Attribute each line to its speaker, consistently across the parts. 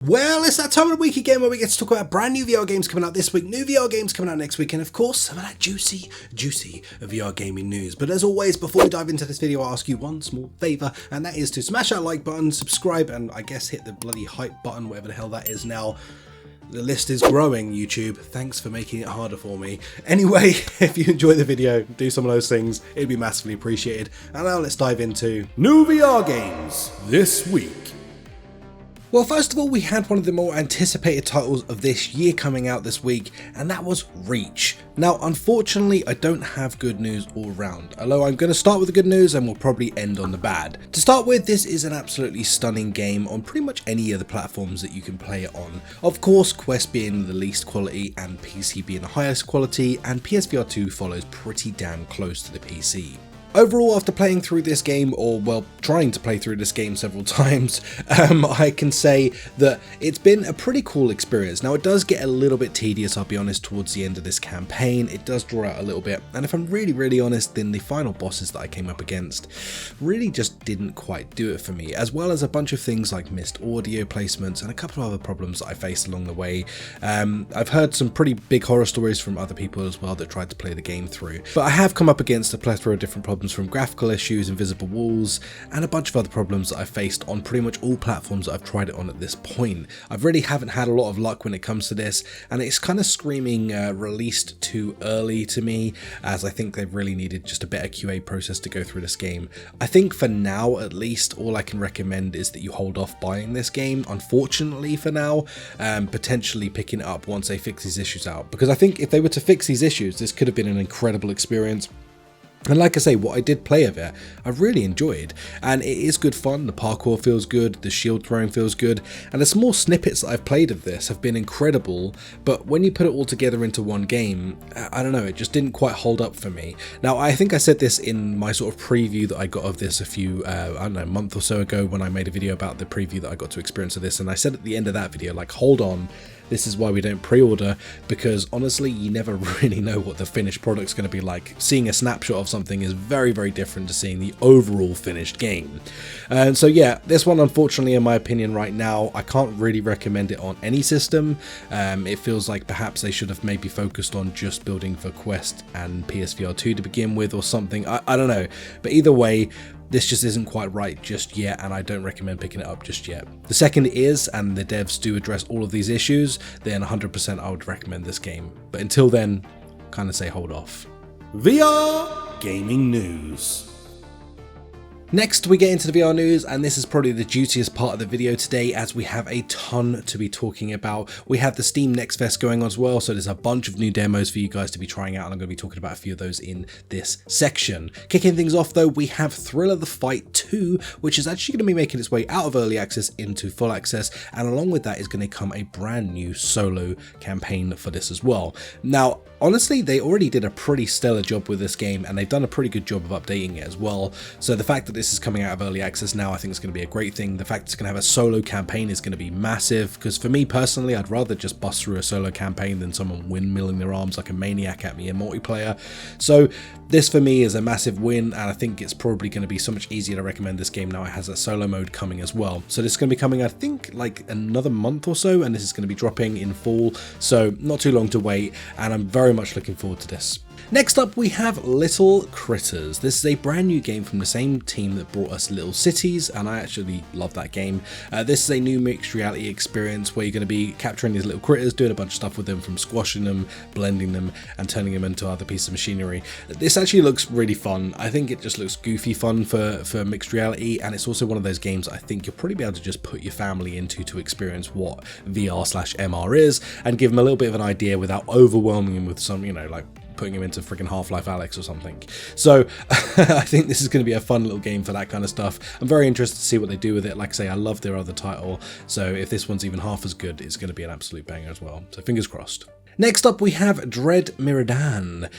Speaker 1: Well, it's that time of the week again where we get to talk about brand new VR games coming out this week, new VR games coming out next week, and of course, some of that juicy VR gaming news. But as always, before we dive into this video, I'll ask you one small favour, and that is to smash that like button, subscribe, and I guess hit the bloody hype button, whatever the hell that is now. The list is growing, YouTube. Thanks for making it harder for me. Anyway, if you enjoy the video, do some of those things. It'd be massively appreciated. And now let's dive into new VR games this week. Well, first of all, we had one of the more anticipated titles of this year coming out this week, and that was Reach. Now, unfortunately, I don't have good news all round, although I'm going to start with the good news and we'll probably end on the bad. To start with, this is an absolutely stunning game on pretty much any of the platforms that you can play it on. Of course, Quest being the least quality and PC being the highest quality, and PSVR 2 follows pretty damn close to the PC. Overall, after playing through this game, or well, trying to play through this game several times, I can say that it's been a pretty cool experience. Now, it does get a little bit tedious, I'll be honest, towards the end of this campaign. It does draw out a little bit, and if I'm really honest, then the final bosses that I came up against really just didn't quite do it for me, as well as a bunch of things like missed audio placements and a couple of other problems that I faced along the way. I've heard some pretty big horror stories from other people as well that tried to play the game through, but I have come up against a plethora of different problems, from graphical issues, invisible walls, and a bunch of other problems that I've faced on pretty much all platforms that I've tried it on at this point. I really haven't had a lot of luck when it comes to this, and it's kind of screaming released too early to me, as I think they've really needed just a better QA process to go through this game. I think for now, at least, all I can recommend is that you hold off buying this game, unfortunately for now, potentially picking it up once they fix these issues out, because I think if they were to fix these issues, this could have been an incredible experience. And like I say, what I did play of it, I really enjoyed, and it is good fun. The parkour feels good, the shield throwing feels good, and the small snippets that I've played of this have been incredible, but when you put it all together into one game, I don't know, it just didn't quite hold up for me. Now, I think I said this in my sort of preview that I got of this a few, a month or so ago, when I made a video about the preview that I got to experience of this, and I said at the end of that video, like, hold on, this is why we don't pre-order, because honestly, you never really know what the finished product's going to be like. Seeing a snapshot of something is very different to seeing the overall finished game. And so yeah, this one, unfortunately, in my opinion right now, I can't really recommend it on any system. It feels like perhaps they should have maybe focused on just building for Quest and PSVR 2 to begin with or something. I don't know, but either way, this just isn't quite right just yet, and I don't recommend picking it up just yet. The second it is, and the devs do address all of these issues, then 100% I would recommend this game. But until then, kind of say hold off. VR gaming news. Next, we get into the VR news, and this is probably the juiciest part of the video today, as we have a ton to be talking about. We have the Steam Next Fest going on as well, so there's a bunch of new demos for you guys to be trying out, and I'm going to be talking about a few of those in this section. Kicking things off though, we have Thriller the Fight 2, which is actually going to be making its way out of early access into full access, and along with that is going to come a brand new solo campaign for this as well. Now, honestly, they already did a pretty stellar job with this game, and they've done a pretty good job of updating it as well, so the fact that this is coming out of early access now, I think it's going to be a great thing. The fact it's going to have a solo campaign is going to be massive, because for me personally, I'd rather just bust through a solo campaign than someone windmilling their arms like a maniac at me in multiplayer. So this for me is a massive win, and I think it's probably going to be so much easier to recommend this game now it has a solo mode coming as well. So this is going to be coming, I think, like another month or so, and this is going to be dropping in fall, so not too long to wait, and I'm very much looking forward to this. Next up, we have Little Critters. This is a brand new game from the same team that brought us Little Cities, and I actually love that game. This is a new mixed reality experience where you're going to be capturing these little critters, doing a bunch of stuff with them, from squashing them, blending them, and turning them into other pieces of machinery. This actually looks really fun. I think it just looks goofy fun for mixed reality, and it's also one of those games I think you'll probably be able to just put your family into to experience what VR/MR is, and give them a little bit of an idea without overwhelming them with some, you know, like putting him into freaking Half-Life Alyx or something. So I think this is going to be a fun little game for that kind of stuff. I'm very interested to see what they do with it. Like I say, I love their other title, so if this one's even half as good, it's going to be an absolute banger as well. So fingers crossed. Next up we have Dread Miradan.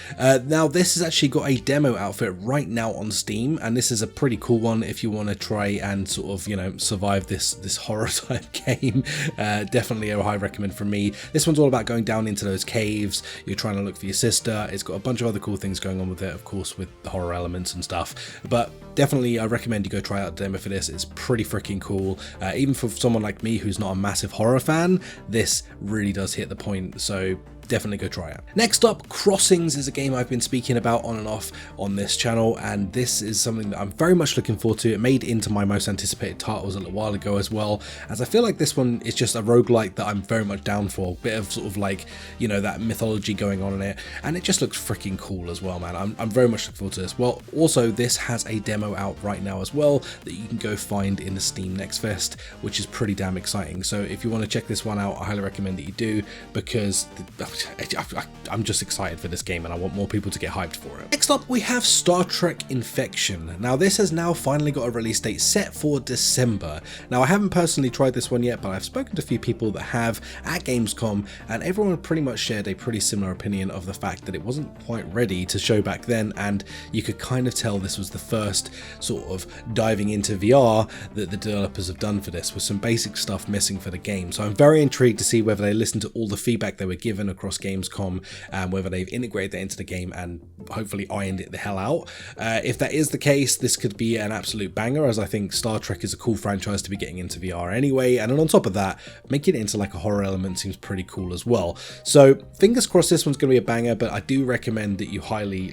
Speaker 1: Now this has actually got a demo outfit right now on Steam, and this is a pretty cool one if you want to try and sort of, you know, survive this horror type game. Definitely a high recommend from me. This one's all about going down into those caves, you're trying to look for your sister. It's got a bunch of other cool things going on with it, of course, with the horror elements and stuff, but definitely I recommend you go try out the demo for this. It's pretty freaking cool. Even for someone like me who's not a massive horror fan, this really does hit the point, so definitely go try it. Next up, Crossings is a game I've been speaking about on and off on this channel, and this is something that I'm very much looking forward to. It made into my most anticipated titles a little while ago as well, as I feel like this one is just a roguelike that I'm very much down for. Bit of sort of like, you know, that mythology going on in it, and it just looks freaking cool as well, man. I'm very much looking forward to this. Well, also this has a demo out right now as well that you can go find in the Steam Next Fest, which is pretty damn exciting. So if you want to check this one out, I highly recommend that you do, because I'm just excited for this game and I want more people to get hyped for it. Next up we have Star Trek Infection. Now this has now finally got a release date set for December. Now I haven't personally tried this one yet, but I've spoken to a few people that have at Gamescom, and everyone pretty much shared a pretty similar opinion of the fact that it wasn't quite ready to show back then, and you could kind of tell this was the first sort of diving into VR that the developers have done for this, with some basic stuff missing for the game. So I'm very intrigued to see whether they listened to all the feedback they were given across Gamescom, and whether they've integrated that into the game and hopefully ironed it the hell out. If that is the case, this could be an absolute banger, as I think Star Trek is a cool franchise to be getting into VR anyway, and then on top of that, making it into like a horror element seems pretty cool as well. So fingers crossed this one's going to be a banger, but I do recommend that you highly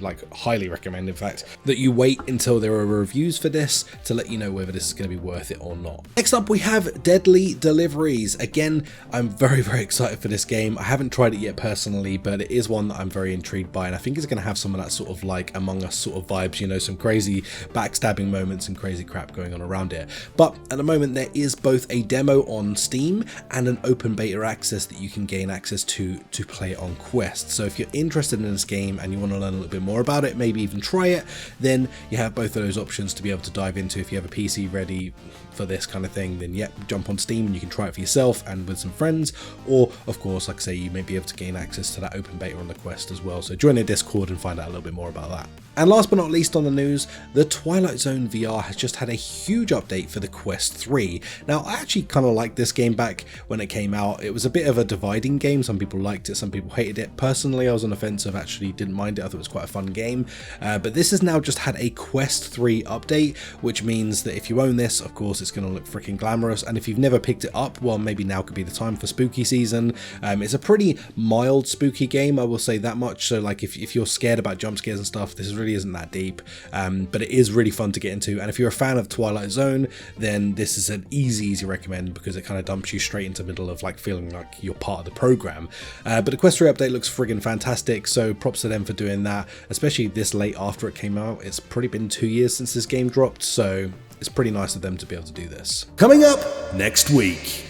Speaker 1: recommend in fact, that you wait until there are reviews for this to let you know whether this is going to be worth it or not. Next up we have Deadly Deliveries. Again, I'm very excited for this game. I haven't tried it yet personally, but it is one that I'm very intrigued by, and I think it's going to have some of that sort of like Among Us sort of vibes, you know, some crazy backstabbing moments and crazy crap going on around it. But at the moment there is both a demo on Steam and an open beta access that you can gain access to play it on Quest. So if you're interested in this game and you want to learn a little bit more about it, maybe even try it, then you have both of those options to be able to dive into. If you have a PC ready for this kind of thing, then yep, jump on Steam and you can try it for yourself and with some friends, or of course, like I say, you may be able to gain access to that open beta on the Quest as well. So join the Discord and find out a little bit more about that. And last but not least on the news, the Twilight Zone VR has just had a huge update for the Quest 3. Now I actually kind of liked this game back when it came out. It was a bit of a dividing game. Some people liked it, some people hated it. Personally, I was on the fence, of actually didn't mind it. I thought it was quite a fun game. But this has now just had a Quest 3 update, which means that if you own this, of course, it's going to look freaking glamorous. And if you've never picked it up, well, maybe now could be the time for spooky season. It's a pretty mild spooky game, I will say that much. So like if you're scared about jump scares and stuff, this really isn't that deep, but it is really fun to get into. And if you're a fan of Twilight Zone, then this is an easy recommend, because it kind of dumps you straight into the middle of like feeling like you're part of the program. But the Quest 3 update looks friggin' fantastic, so props to them for doing that, especially this late after it came out. It's pretty been 2 years since this game dropped, so it's pretty nice of them to be able to do this. Coming up next week.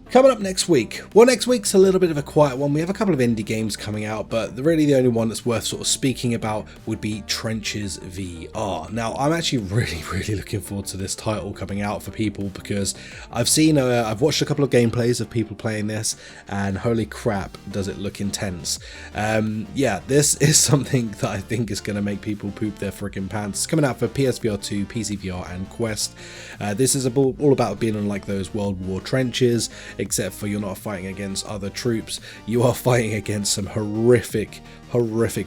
Speaker 1: Coming up next week, well, next week's a little bit of a quiet one. We have a couple of indie games coming out, but really the only one that's worth sort of speaking about would be Trenches VR. Now, I'm actually really looking forward to this title coming out for people, because I've watched a couple of gameplays of people playing this, and holy crap, does it look intense. Yeah, this is something that I think is going to make people poop their freaking pants. It's coming out for PSVR 2, PCVR, and Quest. This is all about being in like those World War trenches, except for you're not fighting against other troops, you are fighting against some horrific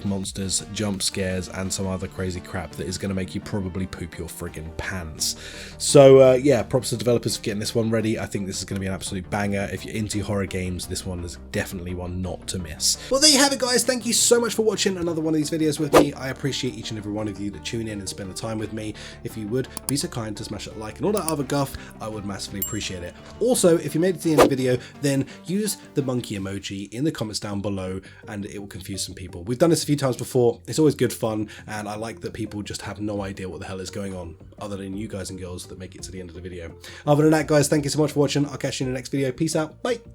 Speaker 1: monsters, jump scares, and some other crazy crap that is going to make you probably poop your friggin' pants. So yeah, props to developers for getting this one ready. I think this is going to be an absolute banger. If you're into horror games, this one is definitely one not to miss. Well, there you have it, guys. Thank you so much for watching another one of these videos with me. I appreciate each and every one of you that tune in and spend the time with me. If you would be so kind to smash that like and all that other guff, I would massively appreciate it. Also, if you made it to the end of the video, then use the monkey emoji in the comments down below, and it will confuse some people. We've done this a few times before. It's always good fun, and I like that people just have no idea what the hell is going on, other than you guys and girls that make it to the end of the video. Other than that, guys, thank you so much for watching. I'll catch you in the next video. Peace out. Bye.